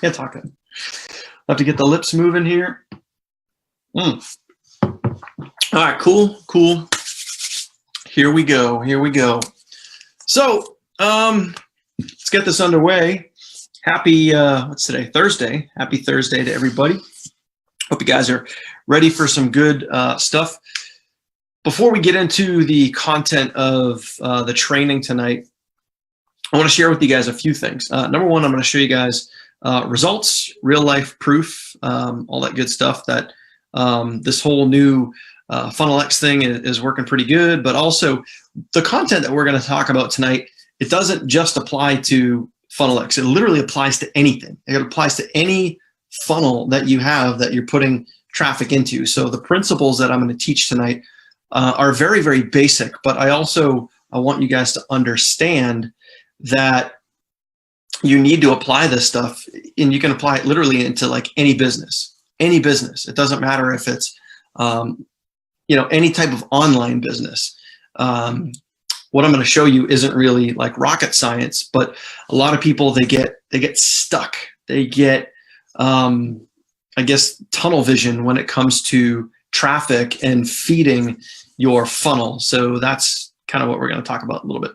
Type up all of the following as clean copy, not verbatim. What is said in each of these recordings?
Can't talk it. I have to get the lips moving here. All right, cool. Here we go. So, let's get this underway. Happy, what's today? Thursday. Happy Thursday to everybody. Hope you guys are ready for some good stuff. Before we get into the content of the training tonight, I want to share with you guys a few things. Number one, I'm going to show you guys results, real life proof, all that good stuff that this whole new FunnelX thing is working pretty good, but also the content that we're going to talk about tonight, it doesn't just apply to FunnelX. It literally applies to anything. It applies to any funnel that you have that you're putting traffic into. So the principles that I'm going to teach tonight are very, very basic, but I want you guys to understand that you need to apply this stuff, and you can apply it literally into like any business. It doesn't matter if it's any type of online business. What I'm going to show you isn't really like rocket science, but a lot of people, they get stuck. They get I guess tunnel vision when it comes to traffic and feeding your funnel. So that's kind of what we're going to talk about a little bit.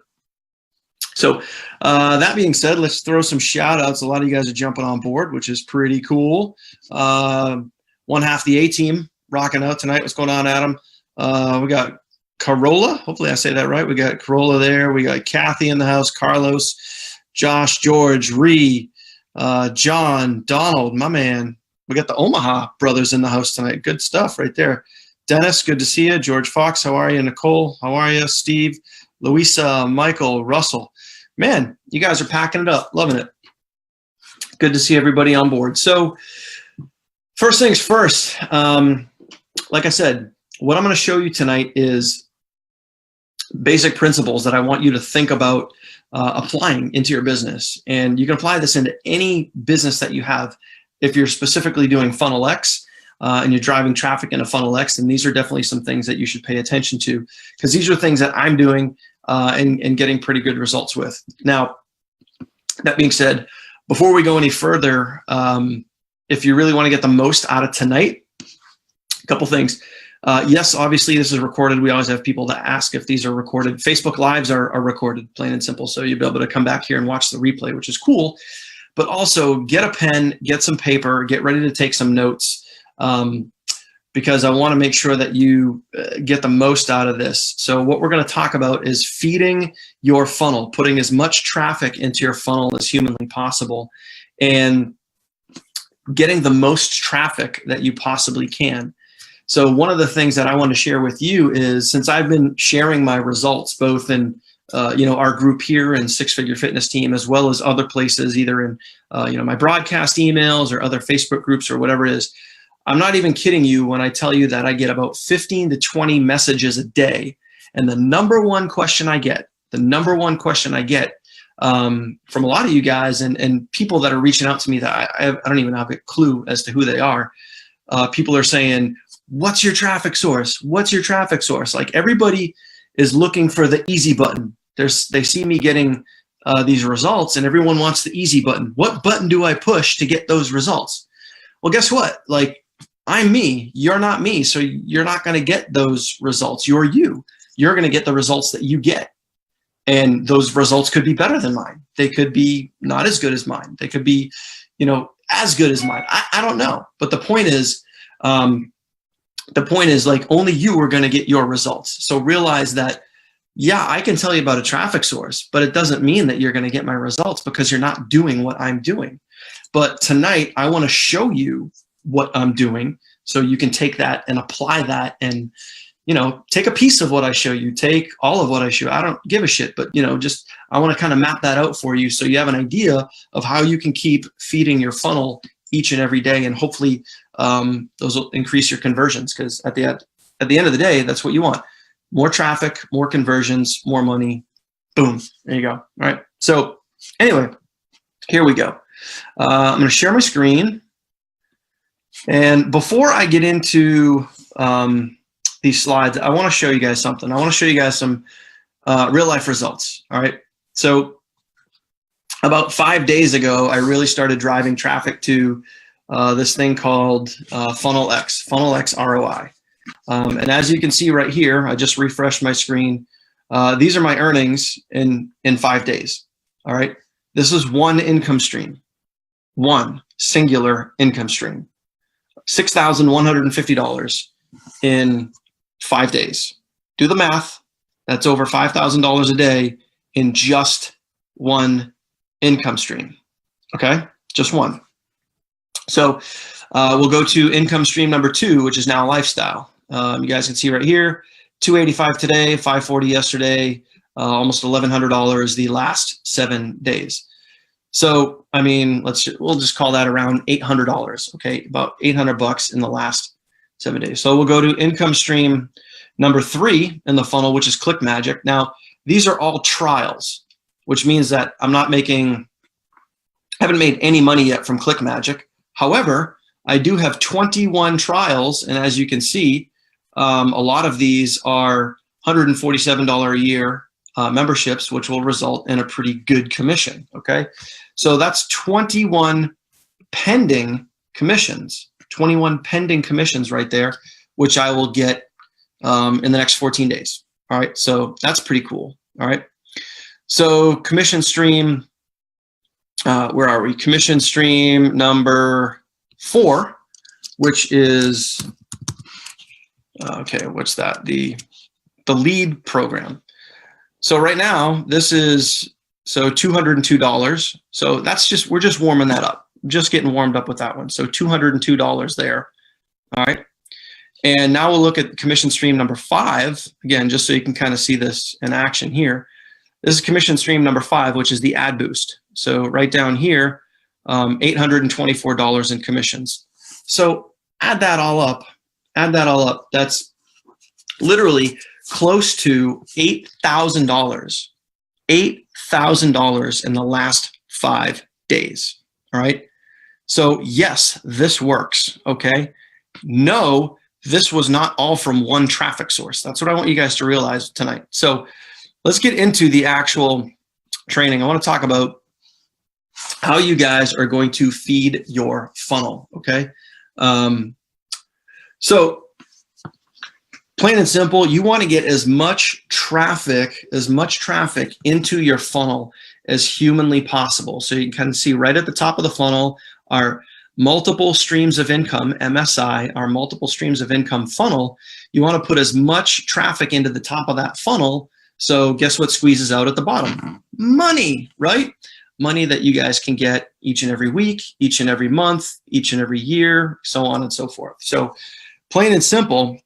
So that being said, let's throw some shout outs. A lot of you guys are jumping on board, which is pretty cool. One half the A team rocking out tonight. What's going on, Adam? We got Carola. Hopefully I say that right. We got Carola there. We got Kathy in the house, Carlos, Josh, George, Ree, John, Donald, my man. We got the Omaha brothers in the house tonight. Good stuff right there. Dennis, good to see you. George Fox, how are you? Nicole, how are you? Steve, Louisa, Michael, Russell. Man, you guys are packing it up. Loving it. Good to see everybody on board. So first things first, like I said, what I'm going to show you tonight is basic principles that I want you to think about applying into your business. And you can apply this into any business that you have. If you're specifically doing FunnelX and you're driving traffic into FunnelX, then these are definitely some things that you should pay attention to, because these are things that I'm doing and getting pretty good results with. Now, that being said, before we go any further, if you really want to get the most out of tonight, a couple things. Yes, obviously this is recorded. We always have people that ask if these are recorded. Facebook Lives are recorded, plain and simple. So you'll be able to come back here and watch the replay, which is cool. But also get a pen, get some paper, get ready to take some notes, because I want to make sure that you get the most out of this. So what we're going to talk about is feeding your funnel, putting as much traffic into your funnel as humanly possible, and getting the most traffic that you possibly can. So one of the things that I want to share with you is, since I've been sharing my results both in our group here in Six Figure Fitness Team, as well as other places, either in my broadcast emails or other Facebook groups or whatever it is, I'm not even kidding you when I tell you that I get about 15 to 20 messages a day. And the number one question I get from a lot of you guys and people that are reaching out to me that I don't even have a clue as to who they are. People are saying, what's your traffic source? What's your traffic source? Like, everybody is looking for the easy button. They see me getting these results, and everyone wants the easy button. What button do I push to get those results? Well, guess what? Like, I'm me. You're not me. So you're not going to get those results. You're you. You're going to get the results that you get. And those results could be better than mine. They could be not as good as mine. They could be, as good as mine. I don't know. But the point is like, only you are going to get your results. So realize that, yeah, I can tell you about a traffic source, but it doesn't mean that you're going to get my results, because you're not doing what I'm doing. But tonight, I want to show you what I'm doing so you can take that and apply that, and take a piece of what I show you, take all of what I show. I don't give a shit, but I want to kind of map that out for you so you have an idea of how you can keep feeding your funnel each and every day, and hopefully those will increase your conversions, because at the end of the day, that's what you want. More traffic, more conversions, more money. Boom. There you go. All right. So anyway, here we go. I'm going to share my screen. And before I get into these slides, I want to show you guys something. I want to show you guys some real life results. All right. So about 5 days ago, I really started driving traffic to this thing called Funnel X ROI. And as you can see right here, I just refreshed my screen. These are my earnings in 5 days. All right. This is one income stream, one singular income stream, $6,150 in 5 days. Do the math. That's over $5,000 a day in just one income stream. Okay, just one. So we'll go to income stream number 2, which is now lifestyle. You guys can see right here, $285 today, $540 yesterday, almost $1,100 the last 7 days. So I mean, we'll just call that around $800. Okay, about $800 in the last 7 days. So we'll go to income stream number 3 in the funnel, which is Click Magic. Now these are all trials, which means that I haven't made any money yet from Click Magic. However, I do have 21 trials, and as you can see, a lot of these are $147 a year memberships, which will result in a pretty good commission. Okay, so that's 21 pending commissions, 21 pending commissions right there, which I will get in the next 14 days. All right, so that's pretty cool. All right, so commission stream, where are we? Commission stream number 4, which is okay. What's that? The lead program. So right now this is $202. So that's we're just warming that up. Just getting warmed up with that one. So $202 there. All right. And now we'll look at commission stream number 5 again, just so you can kind of see this in action here. This is commission stream number 5, which is the ad boost. So right down here, $824 in commissions. So add that all up. That's literally close to $8,000. $8,000 in the last 5 days. All right. So yes, this works. Okay. No, this was not all from one traffic source. That's what I want you guys to realize tonight. So let's get into the actual training. I want to talk about how you guys are going to feed your funnel. Okay. So plain and simple, you want to get as much traffic into your funnel as humanly possible. So you can kind of see right at the top of the funnel are multiple streams of income, MSI, our multiple streams of income funnel. You want to put as much traffic into the top of that funnel. So guess what squeezes out at the bottom? Money, right? Money that you guys can get each and every week, each and every month, each and every year, so on and so forth. So plain and simple,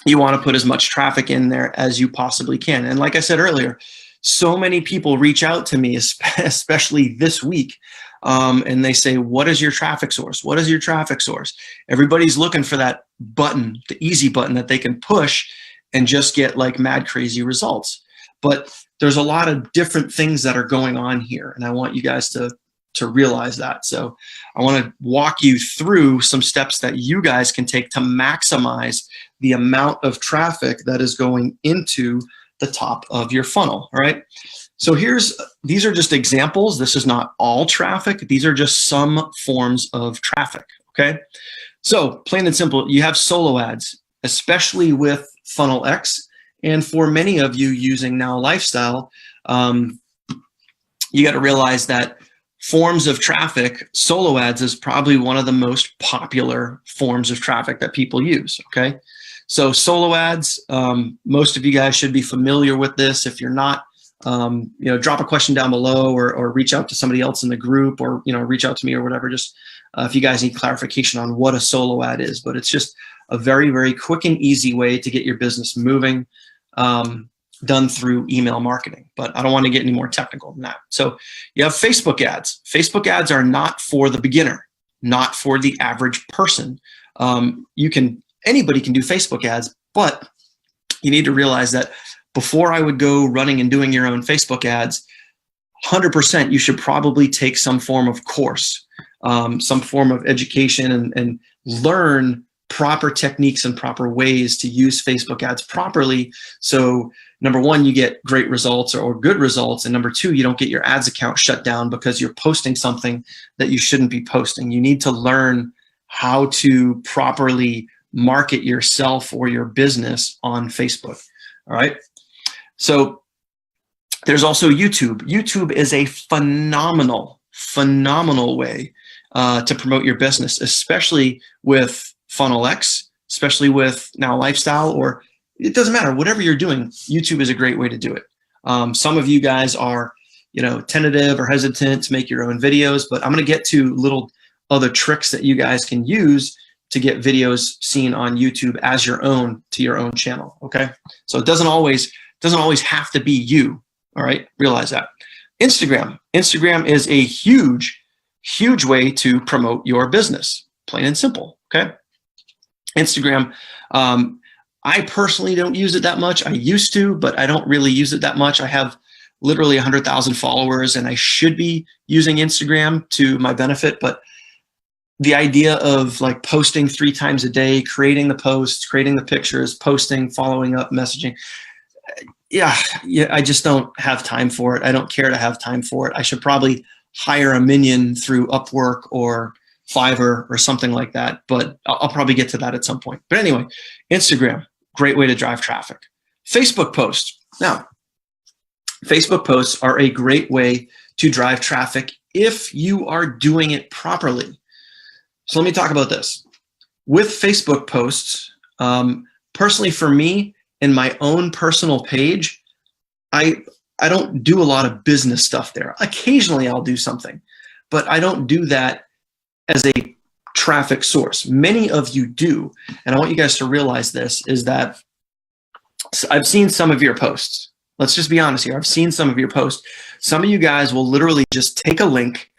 you want to put as much traffic in there as you possibly can. And like I said earlier, so many people reach out to me, especially this week, and they say, what is your traffic source? What is your traffic source? Everybody's looking for that button, the easy button that they can push and just get like mad crazy results. But there's a lot of different things that are going on here, and I want you guys to realize that. So I want to walk you through some steps that you guys can take to maximize the amount of traffic that is going into the top of your funnel. All right. So these are just examples. This is not all traffic. These are just some forms of traffic. Okay. So plain and simple, you have solo ads, especially with Funnel X. And for many of you using Now Lifestyle, you got to realize that forms of traffic, solo ads is probably one of the most popular forms of traffic that people use. Okay. So solo ads, most of you guys should be familiar with this. If you're not, drop a question down below or reach out to somebody else in the group, or, reach out to me or whatever. Just if you guys need clarification on what a solo ad is, but it's just a very, very quick and easy way to get your business moving, done through email marketing. But I don't want to get any more technical than that. So you have Facebook ads. Facebook ads are not for the beginner, not for the average person. Anybody can do Facebook ads, but you need to realize that before I would go running and doing your own Facebook ads, 100% you should probably take some form of course, some form of education and learn proper techniques and proper ways to use Facebook ads properly. So number one, you get great results or good results. And number two, you don't get your ads account shut down because you're posting something that you shouldn't be posting. You need to learn how to properly market yourself or your business on Facebook. All right. So there's also YouTube. YouTube is a phenomenal way to promote your business, especially with Funnel X, especially with now Lifestyle, or it doesn't matter, whatever you're doing, YouTube is a great way to do it. Some of you guys are, tentative or hesitant to make your own videos, but I'm going to get to little other tricks that you guys can use to get videos seen on YouTube as your own to your own channel. Okay. So it doesn't always have to be you. All right. Realize that. Instagram is a huge way to promote your business, plain and simple. Okay. Instagram, I personally don't use it that much. I used to, but I don't really use it that much. I have literally 100,000 followers and I should be using Instagram to my benefit. But the idea of like posting 3 times a day, creating the posts, creating the pictures, posting, following up, messaging. Yeah, I just don't have time for it. I don't care to have time for it. I should probably hire a minion through Upwork or Fiverr or something like that, but I'll probably get to that at some point. But anyway, Instagram, great way to drive traffic. Facebook posts. Now, Facebook posts are a great way to drive traffic if you are doing it properly. So let me talk about this. With Facebook posts, personally for me, in my own personal page, I don't do a lot of business stuff there. Occasionally I'll do something, but I don't do that as a traffic source. Many of you do, and I want you guys to realize this, is that I've seen some of your posts. Let's just be honest here. I've seen some of your posts. Some of you guys will literally just take a link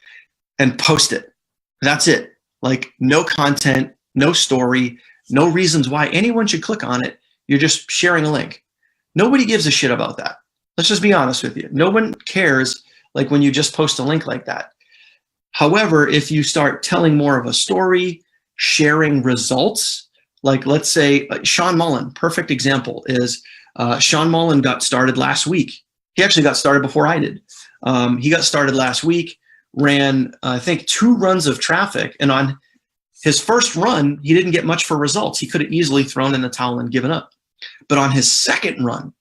and post it. That's it. Like no content, no story, no reasons why anyone should click on it. You're just sharing a link. Nobody gives a shit about that. Let's just be honest with you. No one cares like when you just post a link like that. However, if you start telling more of a story, sharing results, like let's say Sean Mullen, perfect example is Sean Mullen got started last week. He actually got started before I did. He got started last week, ran, I think, 2 runs of traffic. And on his first run, he didn't get much for results. He could have easily thrown in the towel and given up. But on his second run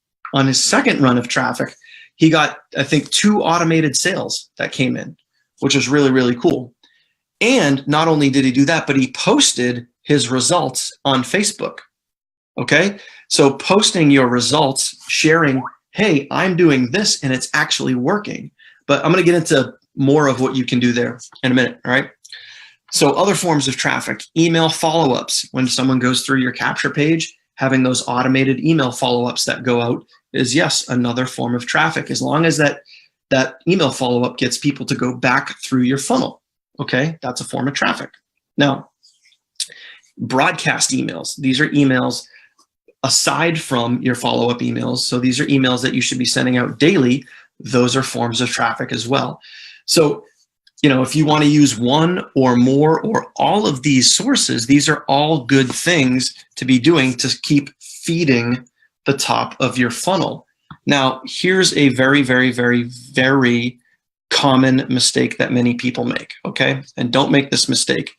of traffic, he got, I think, 2 automated sales that came in, which was really, really cool. And not only did he do that, but he posted his results on Facebook. Okay. So posting your results, sharing, hey, I'm doing this and it's actually working. But I'm going to get into more of what you can do there in a minute. All right. So other forms of traffic, email follow-ups. When someone goes through your capture page, having those automated email follow-ups that go out is, yes, another form of traffic, as long as that email follow-up gets people to go back through your funnel. Okay, that's a form of traffic. Now, broadcast emails. These are emails aside from your follow-up emails. So these are emails that you should be sending out daily. Those are forms of traffic as well. So, if you want to use one or more or all of these sources, these are all good things to be doing to keep feeding the top of your funnel. Now, here's a very, very, very, very common mistake that many people make, okay? And don't make this mistake.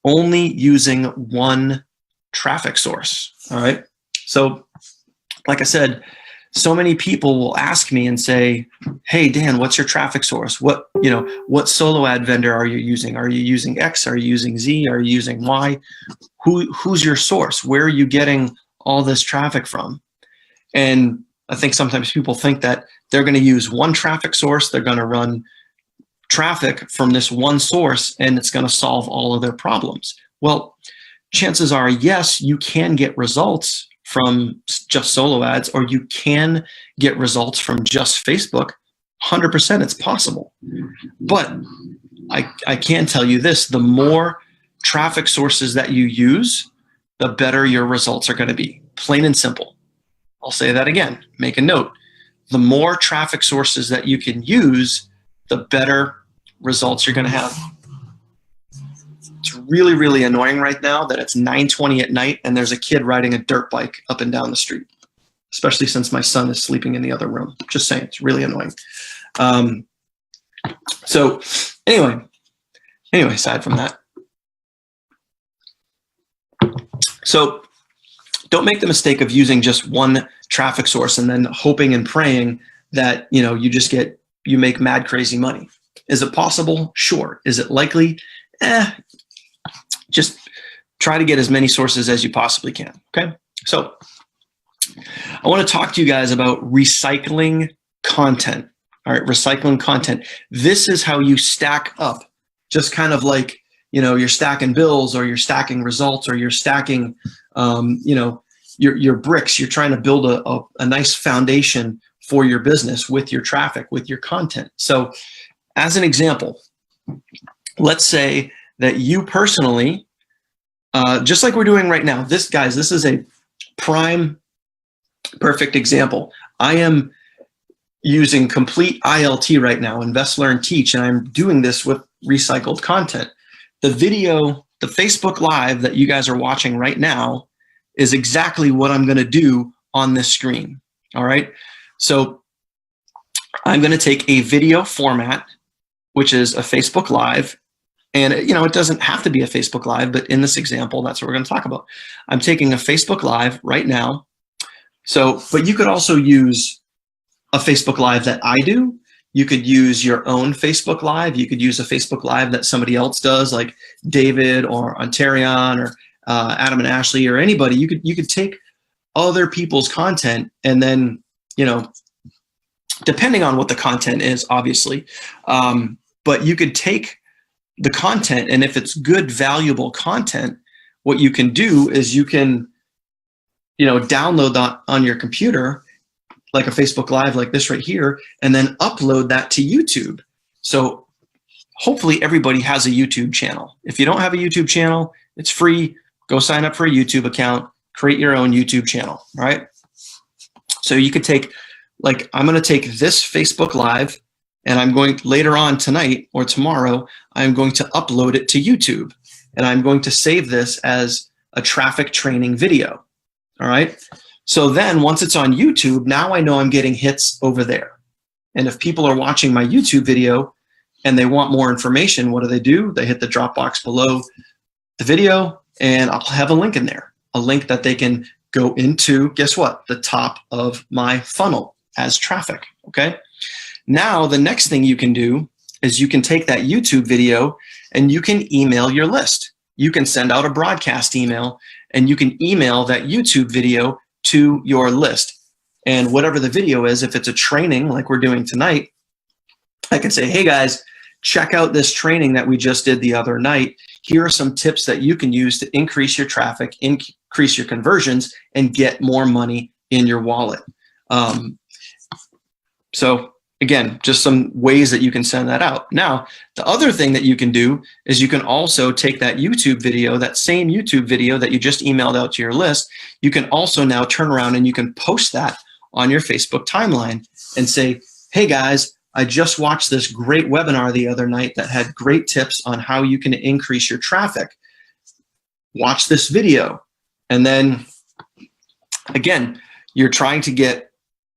Only using one traffic source, all right? So, like I said, so many people will ask me and say, hey, Dan, what's your traffic source? What solo ad vendor are you using? Are you using X? Are you using Z? Are you using Y? Who's your source? Where are you getting all this traffic from? And I think sometimes people think that they're going to use one traffic source. They're going to run traffic from this one source and it's going to solve all of their problems. Well, chances are, yes, you can get results from just solo ads, or you can get results from just Facebook. 100% it's possible. But I can tell you this, the more traffic sources that you use, the better your results are going to be. Plain and simple. I'll say that again. Make a note. The more traffic sources that you can use, the better results you're going to have. It's really, really annoying right now that it's 9:20 at night and there's a kid riding a dirt bike up and down the street, especially since my son is sleeping in the other room. Just saying, it's really annoying. So anyway, aside from that, so don't make the mistake of using just one traffic source and then hoping and praying that, you know, you make mad crazy money. Is it possible? Sure. Is it likely? Just try to get as many sources as you possibly can. Okay. So I want to talk to you guys about recycling content. All right. Recycling content. This is how you stack up, just kind of like, you know, you're stacking bills or you're stacking results or you're stacking, you know, your bricks. You're trying to build a nice foundation for your business with your traffic, with your content. So as an example, let's say that you personally, just like we're doing right now, this is a prime, perfect example. I am using complete ILT right now, Invest, Learn, Teach, and I'm doing this with recycled content. The video, the Facebook Live that you guys are watching right now is exactly what I'm going to do on this screen. All right. So I'm going to take a video format, which is a Facebook Live. And, you know, it doesn't have to be a Facebook Live, but in this example, that's what we're going to talk about. I'm taking a Facebook Live right now. So, but you could also use a Facebook Live that I do. You could use your own Facebook Live. You could use a Facebook Live that somebody else does, like David or Ontarion or Adam and Ashley or anybody. You could take other people's content and then, you know, depending on what the content is, obviously, but you could take the content, and if it's good, valuable content, what you can do is you can, you know, download that on your computer, like a Facebook Live like this right here, and then upload that to YouTube. So hopefully everybody has a YouTube channel. If you don't have a YouTube channel, it's free. Go sign up for a YouTube account, create your own YouTube channel, right? So you could take, like, I'm going to take this Facebook Live, and I'm going later on tonight or tomorrow, I'm going to upload it to YouTube, and I'm going to save this as a traffic training video. All right. So then once it's on YouTube, now I know I'm getting hits over there. And if people are watching my YouTube video and they want more information, what do? They hit the drop box below the video, and I'll have a link in there, a link that they can go into, guess what? The top of my funnel as traffic. Okay. Now, the next thing you can do is you can take that YouTube video and you can email your list. You can send out a broadcast email and you can email that YouTube video to your list. And whatever the video is, if it's a training like we're doing tonight, I can say, hey guys, check out this training that we just did the other night. Here are some tips that you can use to increase your traffic, increase your conversions, and get more money in your wallet. So again, just some ways that you can send that out. Now, the other thing that you can do is you can also take that YouTube video, that same YouTube video that you just emailed out to your list, you can also now turn around and you can post that on your Facebook timeline and say, hey guys, I just watched this great webinar the other night that had great tips on how you can increase your traffic. Watch this video. And then again, you're trying to get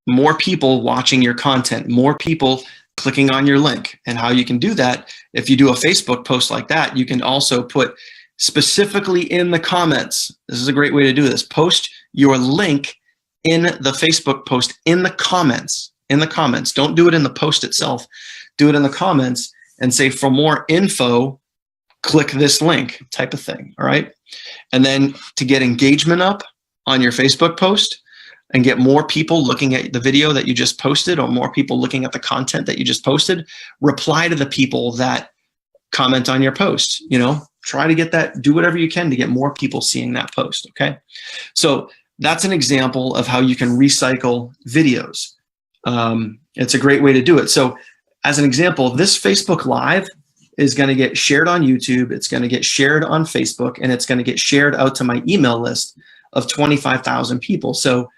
more people watching your content, more people clicking on your link. And how you can do that, if you do a Facebook post like that, you can also put specifically in the comments. This is a great way to do this. Post your link in the Facebook post in the comments. In the comments. Don't do it in the post itself. Do it in the comments and say, for more info, click this link type of thing. All right. And then to get engagement up on your Facebook post, and get more people looking at the video that you just posted, or more people looking at the content that you just posted, reply to the people that comment on your post. You know, try to get that, do whatever you can to get more people seeing that post, okay? So that's an example of how you can recycle videos. It's a great way to do it. So as an example, this Facebook Live is going to get shared on YouTube, it's going to get shared on Facebook, and it's going to get shared out to my email list of 25,000 people. So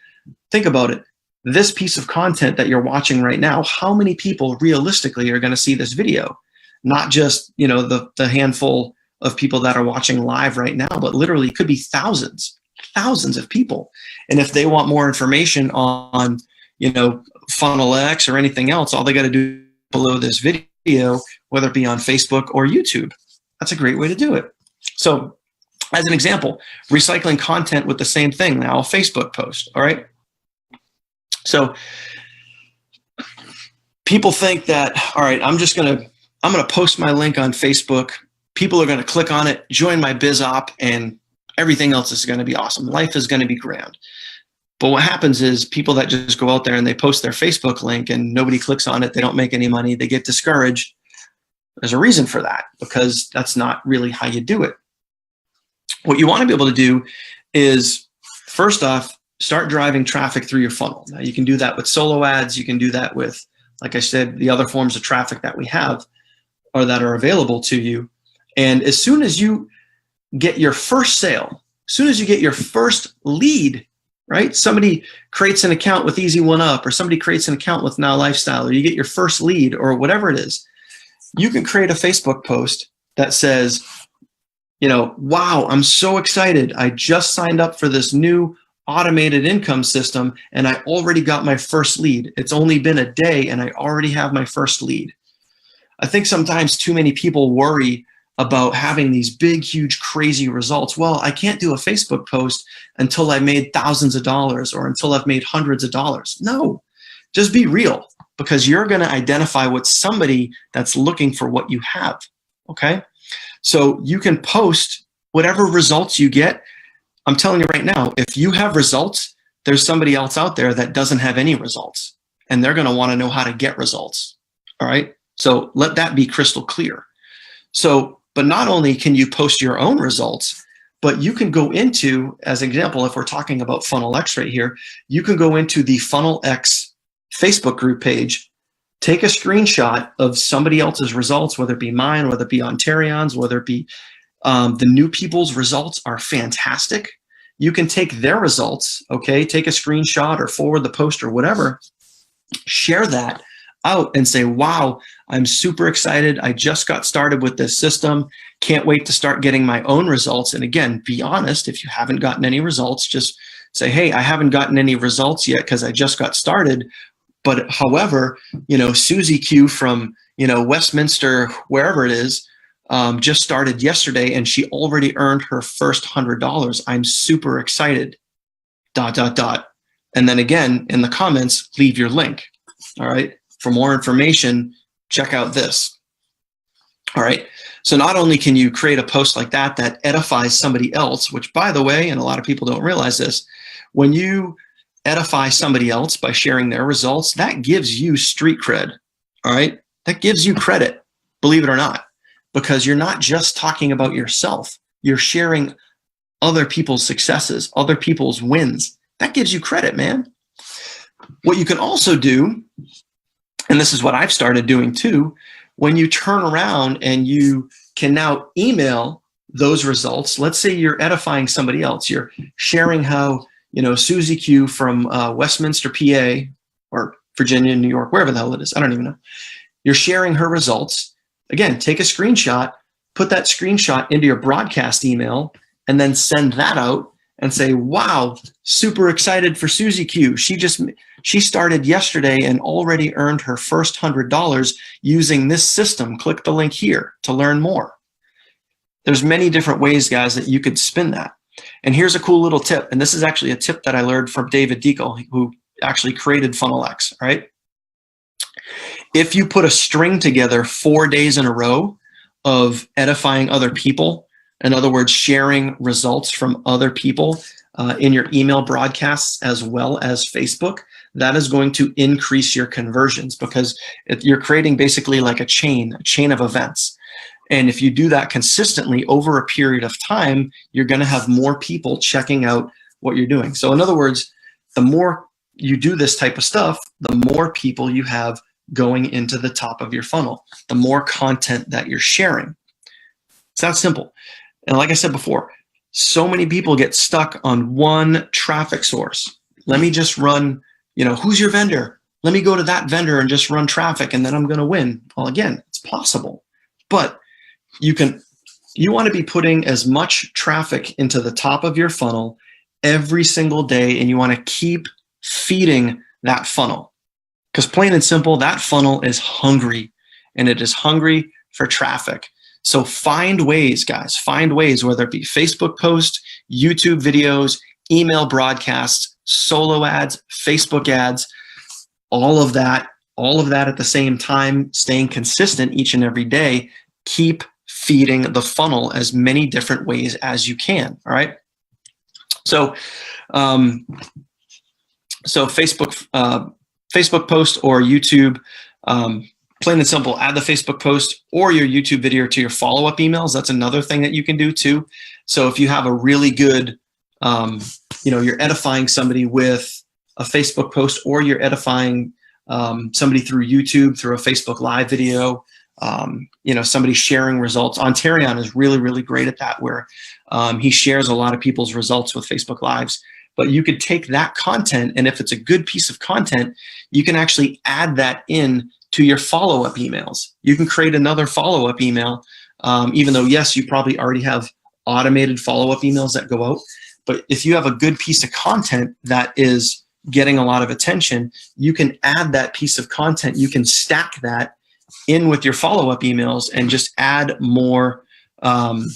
think about it. This piece of content that you're watching right now, how many people realistically are going to see this video? Not just, you know, the handful of people that are watching live right now, but literally it could be thousands of people. And if they want more information on, Funnel X or anything else, all they got to do below this video, whether it be on Facebook or YouTube. That's a great way to do it. So as an example, recycling content with the same thing, now a Facebook post, all right? So people think that, all right, I'm going to post my link on Facebook. People are going to click on it, join my biz op, and everything else is going to be awesome. Life is going to be grand. But what happens is people that just go out there and they post their Facebook link and nobody clicks on it, they don't make any money, they get discouraged. There's a reason for that, because that's not really how you do it. What you want to be able to do is, first off, start driving traffic through your funnel. Now, you can do that with solo ads. You can do that with, like I said, the other forms of traffic that we have or that are available to you. And as soon as you get your first sale, as soon as you get your first lead, right? Somebody creates an account with Easy One Up, or somebody creates an account with Now Lifestyle, or you get your first lead, or whatever it is, you can create a Facebook post that says, wow, I'm so excited. I just signed up for this new automated income system and I already got my first lead. It's only been a day and I already have my first lead. I think sometimes too many people worry about having these big, huge, crazy results. Well, I can't do a Facebook post until I made thousands of dollars or until I've made hundreds of dollars. No, just be real, because you're going to identify with somebody that's looking for what you have, okay? So you can post whatever results you get. I'm telling you right now, if you have results, there's somebody else out there that doesn't have any results, and they're going to want to know how to get results, all right? So let that be crystal clear. So, but not only can you post your own results, but you can go into, as an example, if we're talking about Funnel X right here, you can go into the Funnel X Facebook group page, take a screenshot of somebody else's results, whether it be mine, whether it be Ontarion's, whether it be the new people's results are fantastic. You can take their results, okay, take a screenshot or forward the post or whatever, share that out and say, wow, I'm super excited. I just got started with this system. Can't wait to start getting my own results. And again, be honest. If you haven't gotten any results, just say, hey, I haven't gotten any results yet because I just got started. But however, Susie Q from, Westminster, wherever it is, just started yesterday and she already earned her first $100. I'm super excited, ... And then again, in the comments, leave your link. All right. For more information, check out this. All right. So not only can you create a post like that that edifies somebody else, which, by the way, and a lot of people don't realize this, when you edify somebody else by sharing their results, that gives you street cred. All right. That gives you credit, believe it or not, because you're not just talking about yourself. You're sharing other people's successes, other people's wins. That gives you credit, man. What you can also do, and this is what I've started doing too, when you turn around and you can now email those results, let's say you're edifying somebody else, you're sharing how, Susie Q from Westminster, PA, or Virginia, New York, wherever the hell it is, I don't even know. You're sharing her results. Again, take a screenshot, put that screenshot into your broadcast email, and then send that out and say, wow, super excited for Susie Q. She started yesterday and already earned her first $100 using this system. Click the link here to learn more. There's many different ways, guys, that you could spin that. And here's a cool little tip. And this is actually a tip that I learned from David Deacle, who actually created Funnel X, right? If you put a string together 4 days in a row of edifying other people, in other words, sharing results from other people in your email broadcasts as well as Facebook, that is going to increase your conversions, because you're creating basically like a chain of events. And if you do that consistently over a period of time, you're going to have more people checking out what you're doing. So in other words, the more you do this type of stuff, the more people you have going into the top of your funnel, the more content that you're sharing. It's that simple. And like I said before, so many people get stuck on one traffic source. Let me just run, who's your vendor? Let me go to that vendor and just run traffic and then I'm going to win. Well, again, it's possible, but you can you want to be putting as much traffic into the top of your funnel every single day, and you want to keep feeding that funnel. Because plain and simple, that funnel is hungry, and it is hungry for traffic. So find ways, guys, find ways, whether it be Facebook posts, YouTube videos, email broadcasts, solo ads, Facebook ads, all of that at the same time, staying consistent each and every day. Keep feeding the funnel as many different ways as you can. All right. So, Facebook post or YouTube, plain and simple, add the Facebook post or your YouTube video to your follow-up emails. That's another thing that you can do too. So if you have a really good, you're edifying somebody with a Facebook post, or you're edifying somebody through YouTube, through a Facebook Live video, somebody sharing results. Ontarion is really, really great at that, where he shares a lot of people's results with Facebook Lives. But you could take that content, and if it's a good piece of content, you can actually add that in to your follow-up emails. You can create another follow-up email, even though, yes, you probably already have automated follow-up emails that go out. But if you have a good piece of content that is getting a lot of attention, you can add that piece of content. You can stack that in with your follow-up emails and just add more follow-up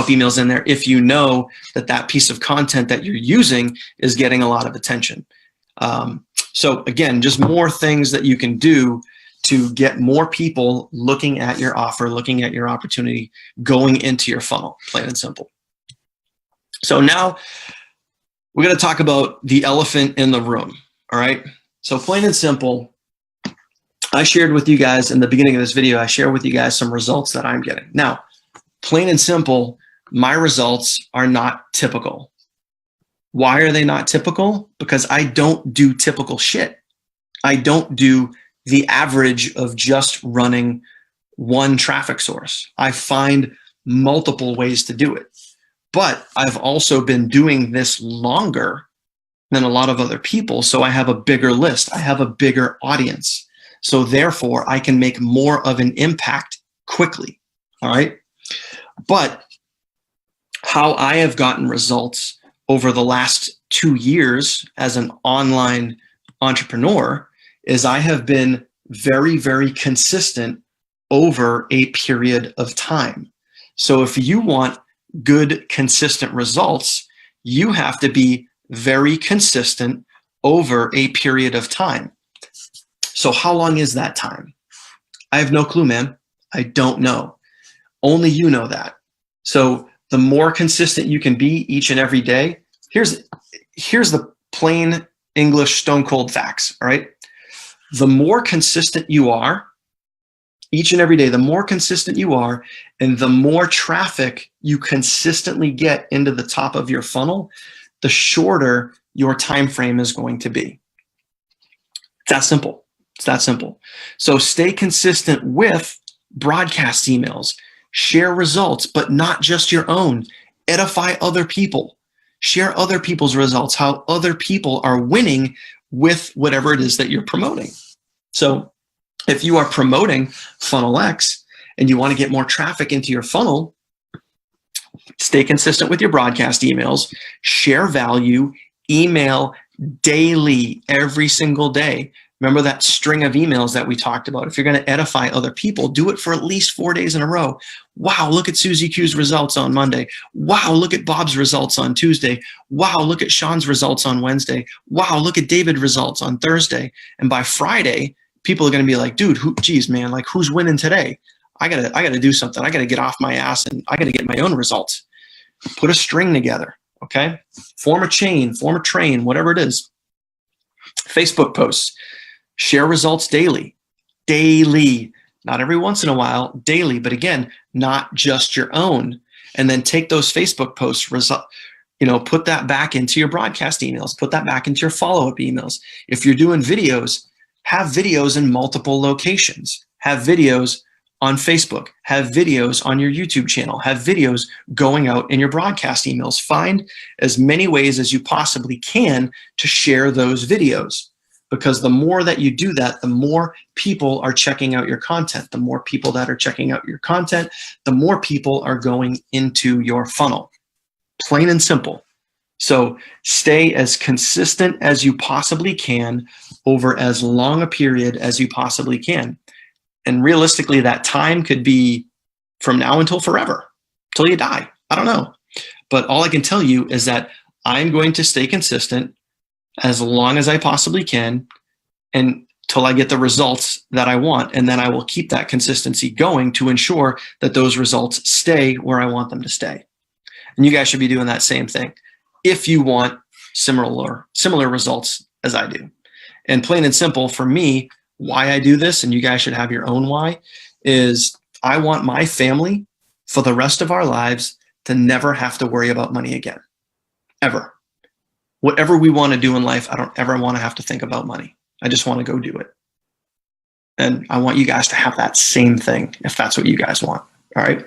emails in there if you know that that piece of content that you're using is getting a lot of attention. So again, just more things that you can do to get more people looking at your offer, looking at your opportunity, going into your funnel, plain and simple. So now we're going to talk about the elephant in the room. All right. So plain and simple, I shared with you guys in the beginning of this video, I share with you guys some results that I'm getting. Now, plain and simple, my results are not typical. Why are they not typical? Because I don't do typical shit. I don't do the average of just running one traffic source. I find multiple ways to do it. But I've also been doing this longer than a lot of other people, so I have a bigger list. I have a bigger audience. So therefore, I can make more of an impact quickly. All right? But how I have gotten results over the last 2 years as an online entrepreneur is I have been very, very consistent over a period of time. So if you want good, consistent results, you have to be very consistent over a period of time. So how long is that time? I have no clue, man. I don't know. Only you know that. So the more consistent you can be each and every day, here's the plain English stone cold facts, all right? The more consistent you are each and every day, the more consistent you are, and the more traffic you consistently get into the top of your funnel, the shorter your time frame is going to be. It's that simple. It's that simple. So stay consistent with broadcast emails. Share results, but not just your own. Edify other people. Share other people's results, how other people are winning with whatever it is that you're promoting. So if you are promoting Funnel X and you want to get more traffic into your funnel, stay consistent with your broadcast emails, share value, email daily, every single day. Remember that string of emails that we talked about. If you're going to edify other people, do it for at least 4 days in a row. Wow, look at Susie Q's results on Monday. Wow, look at Bob's results on Tuesday. Wow, look at Sean's results on Wednesday. Wow, look at David's results on Thursday. And by Friday, people are going to be like, dude, geez, man, like who's winning today? I gotta do something. I gotta get off my ass and I gotta get my own results. Put a string together, okay? Form a chain, form a train, whatever it is. Facebook posts, share results daily. Daily, not every once in a while, daily, but again, not just your own. And then take those Facebook posts, put that back into your broadcast emails, put that back into your follow-up emails. If you're doing videos, have videos in multiple locations. Have videos on Facebook. Have videos on your YouTube channel. Have videos going out in your broadcast emails. Find as many ways as you possibly can to share those videos. because the more that you do that, the more people are checking out your content. The more people that are checking out your content, the more people are going into your funnel. Plain and simple. So stay as consistent as you possibly can over as long a period as you possibly can. And realistically, that time could be from now until forever, till you die. I don't know. But all I can tell you is that I'm going to stay consistent as long as I possibly can until I get the results that I want. And then I will keep that consistency going to ensure that those results stay where I want them to stay. And you guys should be doing that same thing if you want similar results as I do. And plain and simple for me, why I do this, and you guys should have your own why, is I want my family for the rest of our lives to never have to worry about money again, ever. Whatever we want to do in life, I don't ever want to have to think about money. I just want to go do it. And I want you guys to have that same thing if that's what you guys want. All right.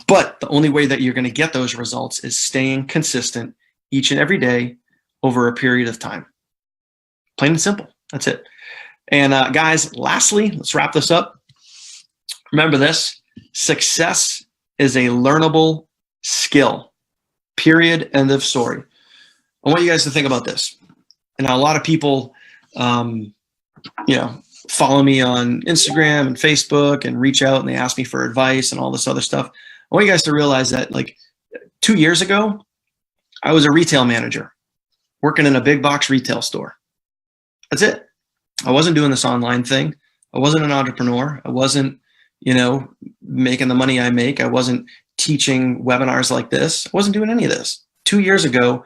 But the only way that you're going to get those results is staying consistent each and every day over a period of time. Plain and simple. That's it. And guys, lastly, let's wrap this up. Remember this: success is a learnable skill. Period. End of story. I want you guys to think about this. And a lot of people, follow me on Instagram and Facebook and reach out and they ask me for advice and all this other stuff. I want you guys to realize that like 2 years ago, I was a retail manager working in a big box retail store. That's it. I wasn't doing this online thing. I wasn't an entrepreneur. I wasn't, making the money I make. I wasn't teaching webinars like this. I wasn't doing any of this. 2 years ago,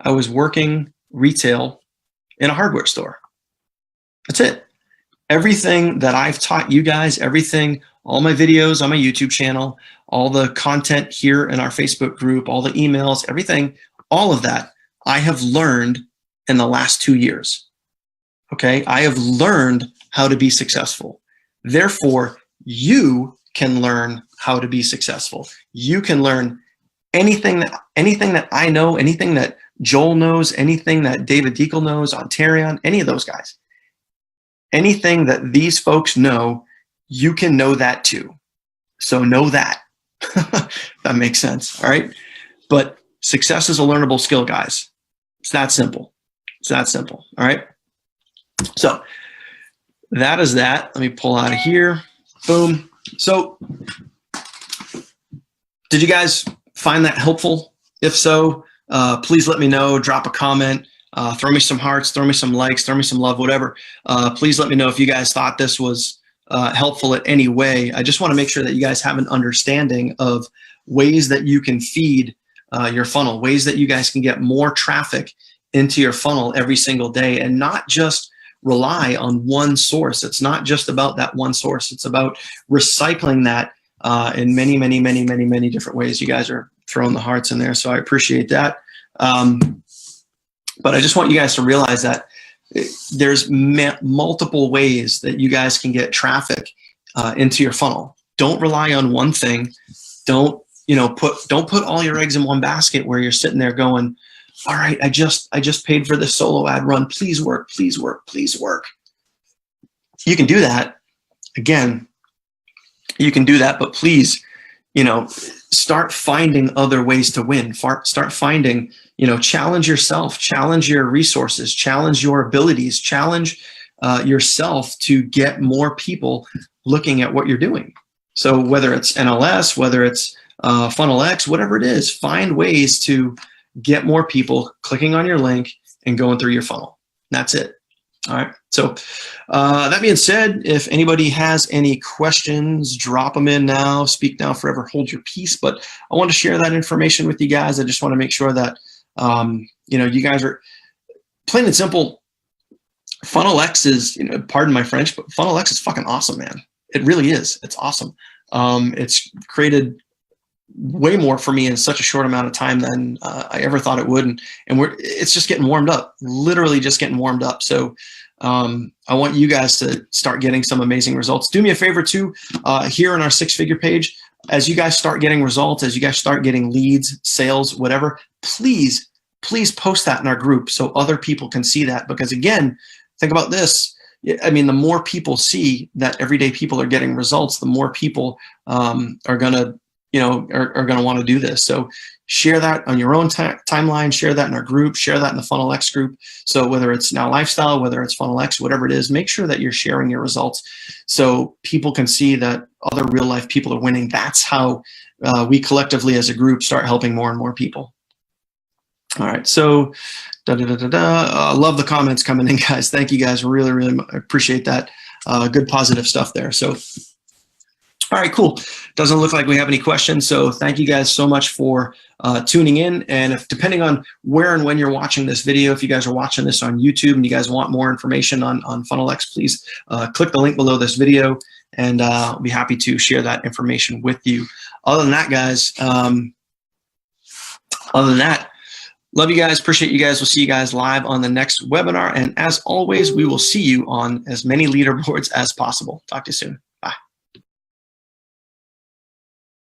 I was working retail in a hardware store. That's it. Everything that I've taught you guys, everything, all my videos on my YouTube channel, all the content here in our Facebook group, all the emails, everything, all of that, I have learned in the last 2 years. Okay? I have learned how to be successful. Therefore, you can learn how to be successful. You can learn anything that I know, anything that Joel knows, anything that David Deacle knows, Ontarion, any of those guys. Anything that these folks know, you can know that too. So know that. That makes sense. All right. But success is a learnable skill, guys. It's that simple. It's that simple. All right. So that is that. Let me pull out of here. Boom. So did you guys find that helpful? If so, please let me know. Drop a comment. Throw me some hearts, throw me some likes, throw me some love, whatever. Please let me know if you guys thought this was helpful in any way. I just want to make sure that you guys have an understanding of ways that you can feed your funnel, ways that you guys can get more traffic into your funnel every single day and not just rely on one source. It's not just about that one source. It's about recycling that in many, many, many, many, many different ways. You guys are throwing the hearts in there, so I appreciate that. But I just want you guys to realize that there's multiple ways that you guys can get traffic into your funnel. Don't rely on one thing. Don't put all your eggs in one basket where you're sitting there going, all right, I just paid for this solo ad run. Please work, please work, please work. You can do that. Again, you can do that, but please, start finding other ways to win. Start finding, challenge yourself, challenge your resources, challenge your abilities, challenge yourself to get more people looking at what you're doing. So whether it's NLS, whether it's Funnel X, whatever it is, find ways to get more people clicking on your link and going through your funnel. That's it. All right. So that being said, if anybody has any questions, drop them in now. Speak now, forever hold your peace. But I want to share that information with you guys. I just want to make sure that, you guys are plain and simple. Funnel X is, pardon my French, but Funnel X is fucking awesome, man. It really is. It's awesome. It's created way more for me in such a short amount of time than I ever thought it would. And it's just getting warmed up, literally just getting warmed up. So I want you guys to start getting some amazing results. Do me a favor too, here on our 6-figure page, as you guys start getting results, as you guys start getting leads, sales, whatever, please post that in our group so other people can see that. Because again, think about this. I mean, the more people see that everyday people are getting results, the more people are gonna, are gonna want to do this. So share that on your own timeline, share that in our group, share that in the Funnel X group. So whether it's Now Lifestyle, whether it's Funnel X, whatever it is, make sure that you're sharing your results so people can see that other real life people are winning. That's how we collectively as a group start helping more and more people. All right, so I love the comments coming in, guys. Thank you, guys. Really, really appreciate that. Good positive stuff there. So, all right, cool. Doesn't look like we have any questions. So thank you guys so much for tuning in. And if, depending on where and when you're watching this video, if you guys are watching this on YouTube and you guys want more information on Funnel X, please click the link below this video, and I'll be happy to share that information with you. Other than that, guys, love you guys. Appreciate you guys. We'll see you guys live on the next webinar. And as always, we will see you on as many leaderboards as possible. Talk to you soon.